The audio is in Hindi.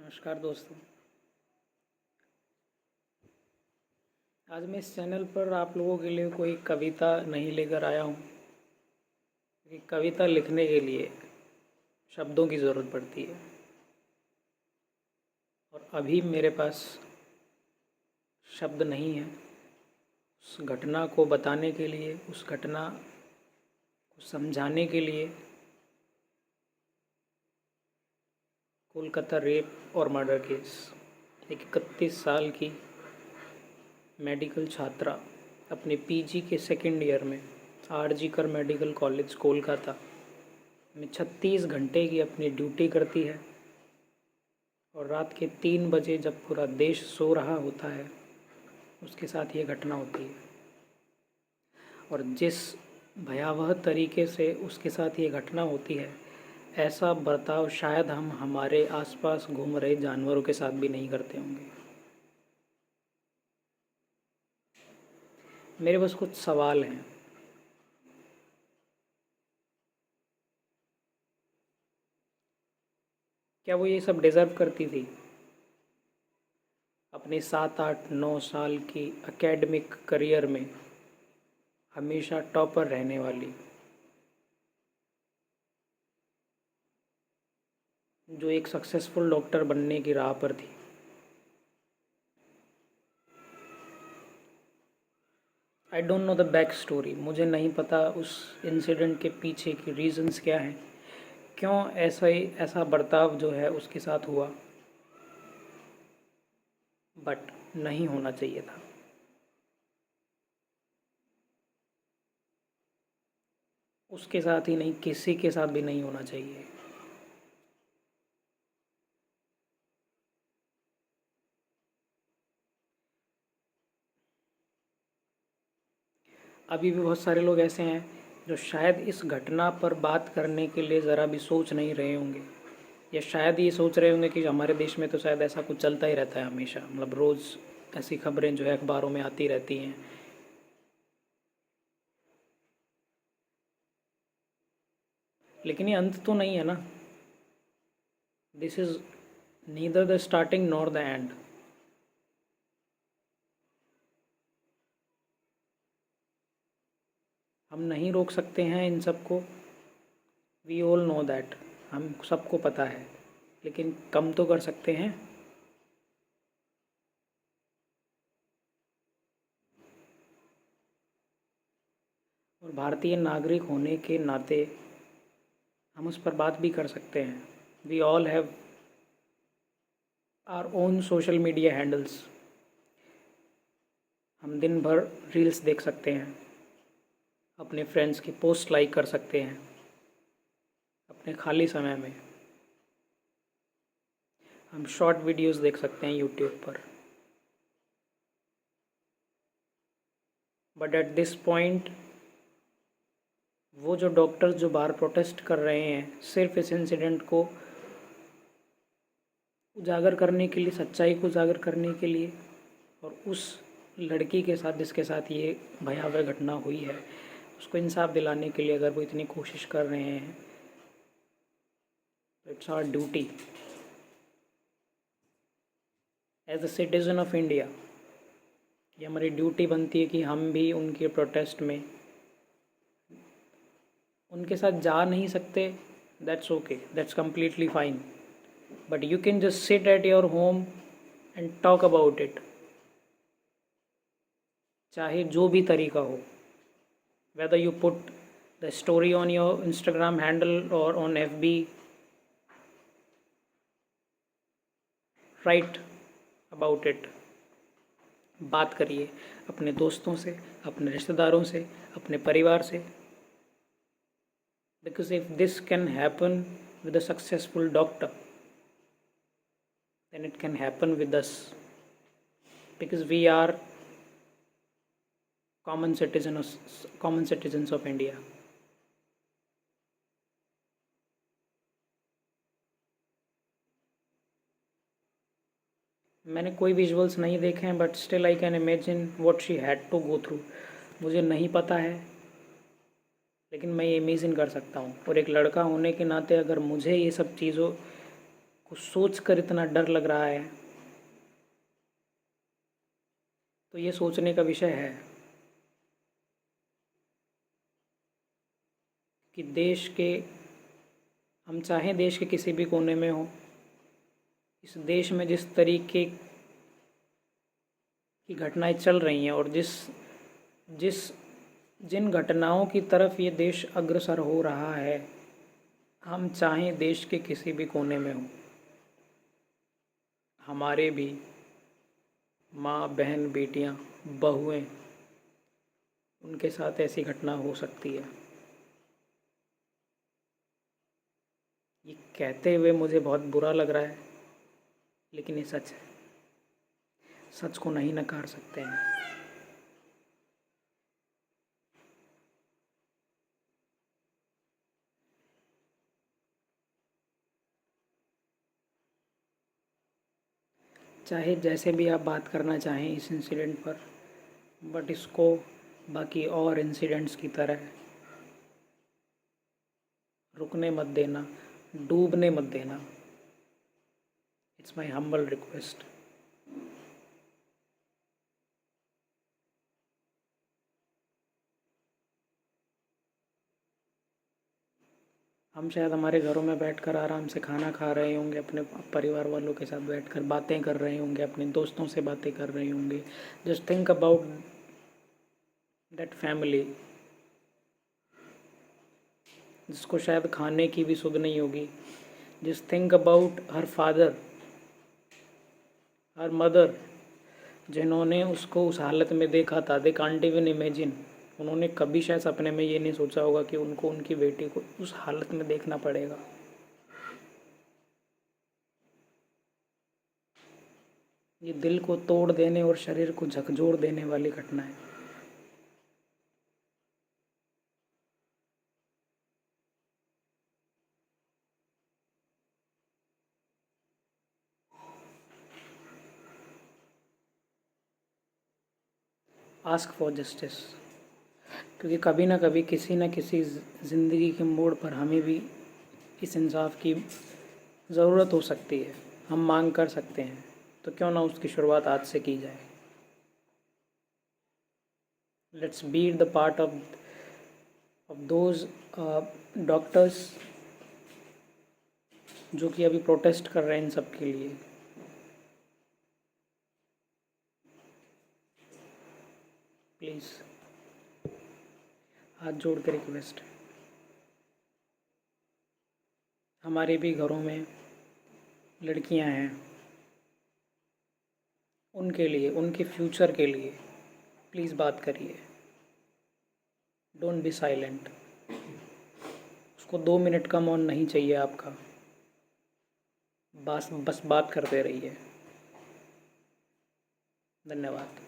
नमस्कार दोस्तों। आज मैं इस चैनल पर आप लोगों के लिए कोई कविता नहीं लेकर आया हूँ, क्योंकि कविता लिखने के लिए शब्दों की ज़रूरत पड़ती है और अभी मेरे पास शब्द नहीं है उस घटना को बताने के लिए, उस घटना को समझाने के लिए। कोलकाता रेप और मर्डर केस, एक 31 साल की मेडिकल छात्रा अपने पीजी के सेकेंड ईयर में आरजी कर मेडिकल कॉलेज कोलकाता में 36 घंटे की अपनी ड्यूटी करती है और रात के 3 बजे जब पूरा देश सो रहा होता है उसके साथ ये घटना होती है। और जिस भयावह तरीके से उसके साथ ये घटना होती है, ऐसा बर्ताव शायद हम हमारे आसपास घूम रहे जानवरों के साथ भी नहीं करते होंगे। मेरे पास कुछ सवाल हैं। क्या वो ये सब डिज़र्व करती थी? अपने 7, 8, 9 साल की एकेडमिक करियर में हमेशा टॉपर रहने वाली, जो एक सक्सेसफुल डॉक्टर बनने की राह पर थी। I don't know the back story, मुझे नहीं पता उस इंसिडेंट के पीछे की रीजंस क्या हैं, क्यों ऐसा बर्ताव जो है उसके साथ हुआ, बट नहीं होना चाहिए था। उसके साथ ही नहीं, किसी के साथ भी नहीं होना चाहिए। अभी भी बहुत सारे लोग ऐसे हैं जो शायद इस घटना पर बात करने के लिए ज़रा भी सोच नहीं रहे होंगे, या शायद ये सोच रहे होंगे कि हमारे देश में तो शायद ऐसा कुछ चलता ही रहता है हमेशा, मतलब रोज़ ऐसी खबरें जो है अखबारों में आती रहती हैं। लेकिन ये अंत तो नहीं है ना। This is neither the starting nor the end. हम नहीं रोक सकते हैं इन सब को, वी ऑल नो दैट, हम सबको पता है, लेकिन कम तो कर सकते हैं। और भारतीय नागरिक होने के नाते हम उस पर बात भी कर सकते हैं। We all have our own social media handles. हम दिन भर रील्स देख सकते हैं, अपने फ्रेंड्स की पोस्ट लाइक कर सकते हैं अपने खाली समय में। हम शॉर्ट वीडियोस देख सकते हैं यूट्यूब पर। बट एट दिस पॉइंट वो जो डॉक्टर्स जो बाहर प्रोटेस्ट कर रहे हैं सिर्फ इस इंसिडेंट को उजागर करने के लिए, सच्चाई को उजागर करने के लिए, और उस लड़की के साथ जिसके साथ ये भयावह घटना हुई है उसको इंसाफ दिलाने के लिए अगर वो इतनी कोशिश कर रहे हैं, तो it's our duty as a citizen of India. ये हमारी ड्यूटी बनती है कि हम भी उनके प्रोटेस्ट में उनके साथ जा नहीं सकते, that's okay, that's completely fine, but you can just sit at your home and talk about it, चाहे जो भी तरीका हो। Whether you put the story on your Instagram handle और on FB, write about it. बात करिए अपने दोस्तों से, अपने रिश्तेदारों से, अपने परिवार से, because if this can happen with a successful doctor, then it can happen with us, because we are common citizens of India. मैंने कोई विजुअल्स नहीं देखे हैं, but still I can imagine what she had to go through. मुझे नहीं पता है, लेकिन मैं ये इमेजिन कर सकता हूँ, और एक लड़का होने के नाते अगर मुझे ये सब चीज़ों को को सोच कर इतना डर लग रहा है, तो ये सोचने का विषय है कि देश के, हम चाहें देश के किसी भी कोने में हो, इस देश में जिस तरीके की घटनाएं चल रही हैं और जिस जिस जिन घटनाओं की तरफ ये देश अग्रसर हो रहा है, हम चाहें देश के किसी भी कोने में हो, हमारे भी माँ बहन बेटियाँ बहुएं, उनके साथ ऐसी घटना हो सकती है। ये कहते हुए मुझे बहुत बुरा लग रहा है, लेकिन ये सच है। सच को नहीं नकार सकते हैं। चाहे जैसे भी आप बात करना चाहें इस इंसिडेंट पर, बट इसको बाकी और इंसिडेंट्स की तरह रुकने मत देना, डूबने मत देना। It's my humble request. हम शायद हमारे घरों में बैठकर आराम से खाना खा रहे होंगे, अपने परिवार वालों के साथ बैठकर बातें कर रहे होंगे, अपने दोस्तों से बातें कर रहे होंगे। Just think about that family जिसको शायद खाने की भी सुध नहीं होगी। Just think about her father, her mother, जिन्होंने उसको उस हालत में देखा था। दे कांट इवन इमेजिन, उन्होंने कभी शायद सपने में ये नहीं सोचा होगा कि उनको उनकी बेटी को उस हालत में देखना पड़ेगा। ये दिल को तोड़ देने और शरीर को झकझोर देने वाली घटना है। आस्क फॉर जस्टिस, क्योंकि कभी ना कभी किसी न किसी ज़िंदगी के मोड़ पर हमें भी इस इंसाफ की ज़रूरत हो सकती है। हम मांग कर सकते हैं, तो क्यों ना उसकी शुरुआत आज से की जाए। Let's be the part of those doctors जो कि अभी प्रोटेस्ट कर रहे हैं इन सब के लिए। प्लीज़, हाथ जोड़ के रिक्वेस्ट है। हमारे भी घरों में लड़कियां हैं, उनके लिए, उनके फ्यूचर के लिए प्लीज़ बात करिए। Don't be silent. उसको 2 मिनट का मौन नहीं चाहिए आपका, बस बात करते रहिए। धन्यवाद।